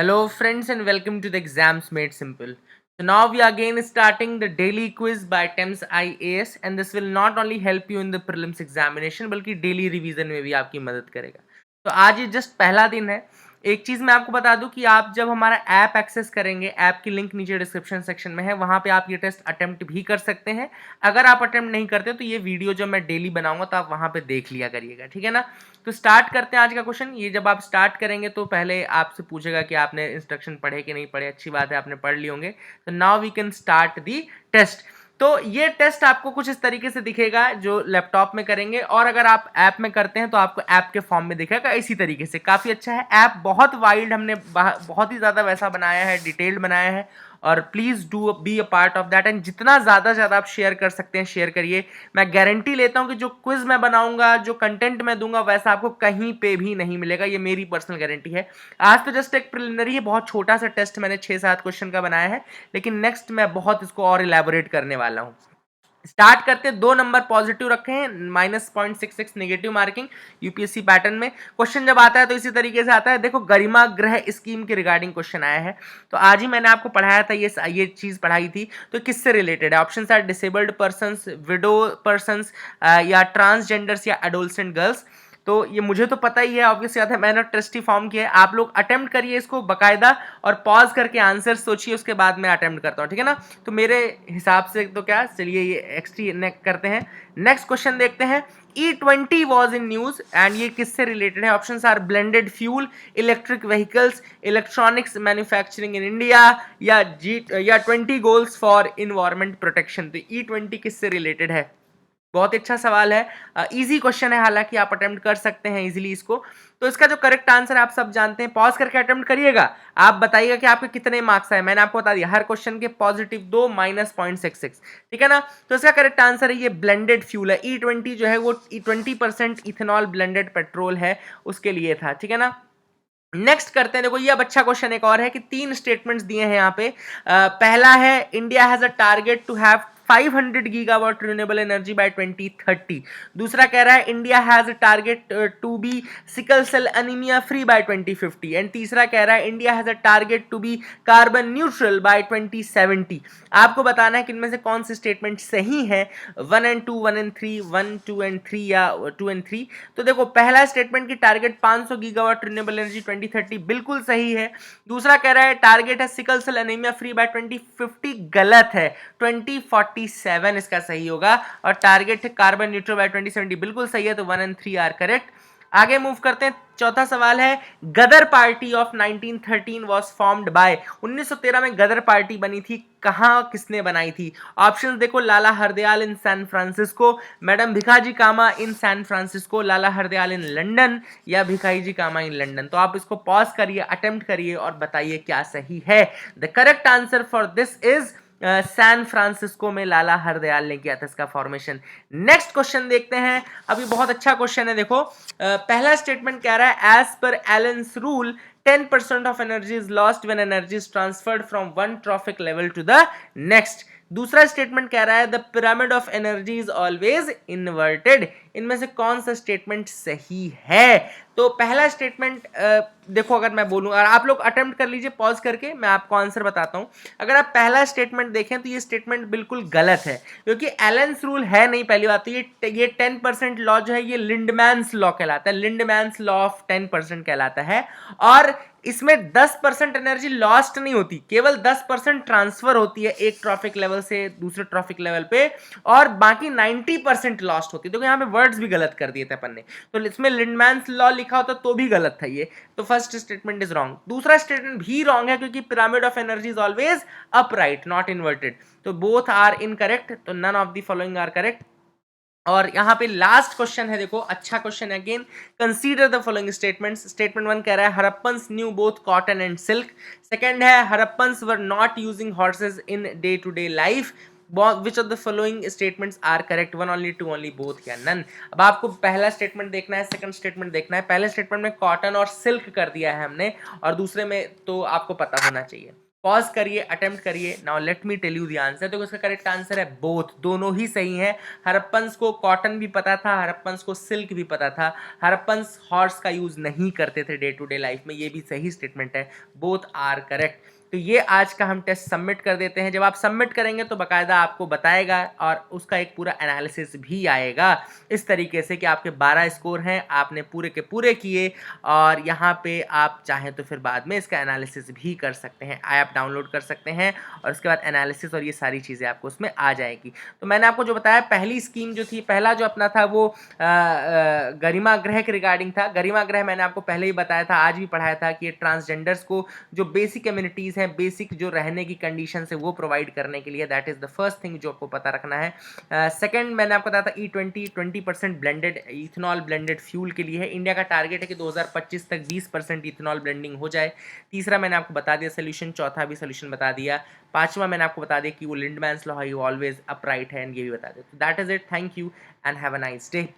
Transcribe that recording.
Hello friends and welcome to the Exams Made Simple. So now we are again starting the daily quiz by TEMS IAS and this will not only help you in the prelims examination बल्कि daily revision में भी आपकी मदद करेगा। तो आज ये just पहला दिन है। एक चीज़ मैं आपको बता दूं कि आप जब हमारा ऐप एक्सेस करेंगे, ऐप की लिंक नीचे डिस्क्रिप्शन सेक्शन में है, वहाँ पे आप ये टेस्ट अटेम्प्ट भी कर सकते हैं। अगर आप अटेम्प्ट नहीं करते तो ये वीडियो जो मैं डेली बनाऊंगा तो आप वहाँ पे देख लिया करिएगा, ठीक है ना। तो स्टार्ट करते हैं आज का क्वेश्चन। ये जब आप स्टार्ट करेंगे तो पहले आपसे पूछेगा कि आपने इंस्ट्रक्शन पढ़े कि नहीं पढ़े। अच्छी बात है, आपने पढ़ लिए होंगे। तो now we can start the test. तो ये टेस्ट आपको कुछ इस तरीके से दिखेगा जो लैपटॉप में करेंगे, और अगर आप ऐप में करते हैं तो आपको ऐप के फॉर्म में दिखेगा इसी तरीके से। काफ़ी अच्छा है ऐप, बहुत वाइड, हमने बहुत ही ज़्यादा वैसा बनाया है, डिटेल्ड बनाया है। और please do be a part of that, and जितना ज़्यादा आप शेयर कर सकते हैं शेयर करिए। मैं गारंटी लेता हूं कि जो क्विज मैं बनाऊंगा, जो कंटेंट मैं दूंगा, वैसा आपको कहीं पे भी नहीं मिलेगा। ये मेरी पर्सनल गारंटी है। आज तो जस्ट एक प्रिलिमिनरी है, बहुत छोटा सा टेस्ट मैंने 6-7 क्वेश्चन का बनाया है, लेकिन नेक्स्ट मैं बहुत इसको और इलेबोरेट करने वाला हूँ। स्टार्ट करते 2 नंबर पॉजिटिव रखे हैं, -0.66 नेगेटिव मार्किंग यूपीएससी पैटर्न में। क्वेश्चन जब आता है तो इसी तरीके से आता है। देखो, गरिमा गृह स्कीम के रिगार्डिंग क्वेश्चन आया है। तो आज ही मैंने आपको पढ़ाया था, ये चीज पढ़ाई थी। तो किससे रिलेटेड है? Option are disabled persons, widow persons, या ट्रांसजेंडर्स, या एडोलसेंट गर्ल्स। तो ये मुझे तो पता ही है, ऑब्वियस बात है, मैंने ट्रस्टी फॉर्म किया है। आप लोग अटेम्प्ट करिए इसको बकायदा और पॉज करके आंसर सोचिए, उसके बाद मैं अटेम्प्ट करता हूँ, ठीक है ना। तो मेरे हिसाब से तो क्या, चलिए ये एक्सट्री करते हैं। नेक्स्ट क्वेश्चन देखते हैं। E20 was in news and ये किससे रिलेटेड है? Options are blended fuel, electric vehicles, electronics manufacturing in India, या 20 गोल्स फॉर इन्वायरमेंट प्रोटेक्शन। तो E20 किससे रिलेटेड है? बहुत अच्छा सवाल है, इजी क्वेश्चन है, हालांकि आप अटेम्प्ट कर सकते हैं इजीली इसको। तो इसका जो करेक्ट आंसर आप सब जानते हैं, पॉज करके अटेम्प्ट करिएगा। आप बताइएगा कि आपके कितने मार्क्स आए। मैंने आपको बता दिया, हर क्वेश्चन के पॉजिटिव 2, -0.66, ठीक है ना। तो इसका करेक्ट आंसर है ये ब्लेंडेड फ्यूल है। E20 जो है वो 20% इथेनॉल ब्लेंडेड पेट्रोल है, उसके लिए था, ठीक है ना। नेक्स्ट करते हैं। देखो, ये अब अच्छा क्वेश्चन एक और है कि 3 स्टेटमेंट्स दिए हैं यहाँ पे। पहला है India has a target to have 500 gigawatt renewable energy by 2030। दूसरा कह रहा है India has a target to be sickle cell anaemia free by 2050। And तीसरा कह रहा है India has a target to be carbon neutral by 2070। आपको बताना है कि इनमें से कौन से स्टेटमेंट सही है। 1 and 2, 1 and 3, 1, 2 and 3, या 2 and 3। तो देखो, पहला स्टेटमेंट की टारगेट 500 गीगावाट रिन्यूएबल एनर्जी 2030 बिल्कुल सही है। दूसरा कह रहा है टारगेट है sickle cell anaemia free by 2050, गलत है। 2047 इसका सही होगा। और टारगेट है कार्बन न्यूट्रल बाय 2070, बिल्कुल सही है। तो 1 and 3 आर करेक्ट। आगे मूव करते हैं। चौथा सवाल है, Ghadar party of 1913 was formed by. 1913 में गदर पार्टी बनी थी, कहां, किसने बनाई थी? ऑप्शंस देखो, Lala Hardayal in San Francisco, madam Bhikaji Cama in San Francisco, Lala Hardayal in London, या भिखाजी कामा इन लंदन। तो आप इसको पॉज करिए, अटेम्प्ट करिए और बताइए क्या सही है। The correct answer for this is San Francisco में लाला हरदयाल ने किया था इसका फॉर्मेशन। नेक्स्ट क्वेश्चन देखते हैं। अभी बहुत अच्छा क्वेश्चन है। देखो, पहला स्टेटमेंट कह रहा है एज पर Allen's rule 10% of energy is lost when energy is transferred from one trophic level to the next. दूसरा स्टेटमेंट कह रहा है the pyramid of energy is always inverted. इनमें से कौन सा स्टेटमेंट सही है? तो पहला स्टेटमेंट, देखो, अगर मैं बोलूं, और आप लोग अटेम्प्ट कर लीजिए पॉज करके, मैं आपको आंसर बताता हूं। अगर आप पहला स्टेटमेंट देखें तो ये स्टेटमेंट बिल्कुल गलत है, क्योंकि एलेंस रूल है नहीं। पहली बात तो ये 10% लॉ जो है ये लिंडमैन्स लॉ कहलाता है। लिंडमैन्स लॉ ऑफ 10% कहलाता है। और इसमें 10% एनर्जी लॉस्ट नहीं होती, केवल 10% ट्रांसफर होती है एक ट्रॉफिक लेवल से दूसरे ट्रॉफिक लेवल पे, और बाकी 90% लॉस्ट होती है। तो यहाँ पे वर्ड्स भी गलत कर दिए थे अपन ने, तो इसमें लिंडमैन्स लॉ लिखा होता तो भी गलत था ये। तो फर्स्ट स्टेटमेंट इज रॉन्ग। दूसरा स्टेटमेंट भी रॉन्ग है, क्योंकि pyramid of energy is always upright, not inverted. तो बोथ आर इनकरेक्ट। तो none of the following are correct. और यहां पे लास्ट क्वेश्चन है, देखो, अच्छा क्वेश्चन है again. Consider the following statements. Statement 1 कह रहा है Harappans knew both cotton and silk. Second है Harappans were not using horses in day to day life. Which of the following statements are correct? 1 only, 2 only, both, या none? अब आपको पहला statement देखना है, सेकंड स्टेटमेंट देखना है। पहले स्टेटमेंट में कॉटन और सिल्क कर दिया है हमने, और दूसरे में तो आपको पता होना चाहिए। पॉज करिए, अटेम्प्ट करिए। Now let me tell you the answer. तो इसका करेक्ट आंसर है बोथ, दोनों ही सही है। हड़प्पन्स को कॉटन भी पता था, हड़प्पन्स को सिल्क भी पता था। हड़प्पन्स हॉर्स का यूज नहीं करते थे डे टू डे लाइफ में, ये भी सही स्टेटमेंट है। Both are correct. तो ये आज का हम टेस्ट सबमिट कर देते हैं। जब आप सबमिट करेंगे तो बकायदा आपको बताएगा और उसका एक पूरा एनालिसिस भी आएगा इस तरीके से कि आपके 12 स्कोर हैं, आपने पूरे के पूरे किए, और यहाँ पे आप चाहें तो फिर बाद में इसका एनालिसिस भी कर सकते हैं। ऐप डाउनलोड कर सकते हैं और उसके बाद एनालिसिस और ये सारी चीज़ें आपको उसमें आ जाएगी। तो मैंने आपको जो बताया, पहली स्कीम जो थी, पहला जो अपना था वो गरिमा ग्रह के रिगार्डिंग था। गरिमा ग्रह मैंने आपको पहले ही बताया था, आज भी पढ़ाया था कि ये ट्रांसजेंडर्स को जो बेसिक कम्युनिटीज़ हैं, बेसिक जो रहने की कंडीशन है वो प्रोवाइड करने के लिए, that is the first thing जो आपको पता रखना है। सेकंड मैंने आपको बताया था E20 20% blended ethanol blended fuel के लिए है। इंडिया का टारगेट है कि 2025 तक 20% इथेनॉल ब्लेंडिंग हो जाए। तीसरा मैंने आपको बता दिया सोल्यूशन, चौथा भी सोल्यूशन बता दिया। पांचवा मैंने आपको बता दिया कि वो लिंडमैन्स लॉ है, यू ऑलवेज अपराइट है, एंड ये भी बता दिया। तो that is it, thank you and have a nice day.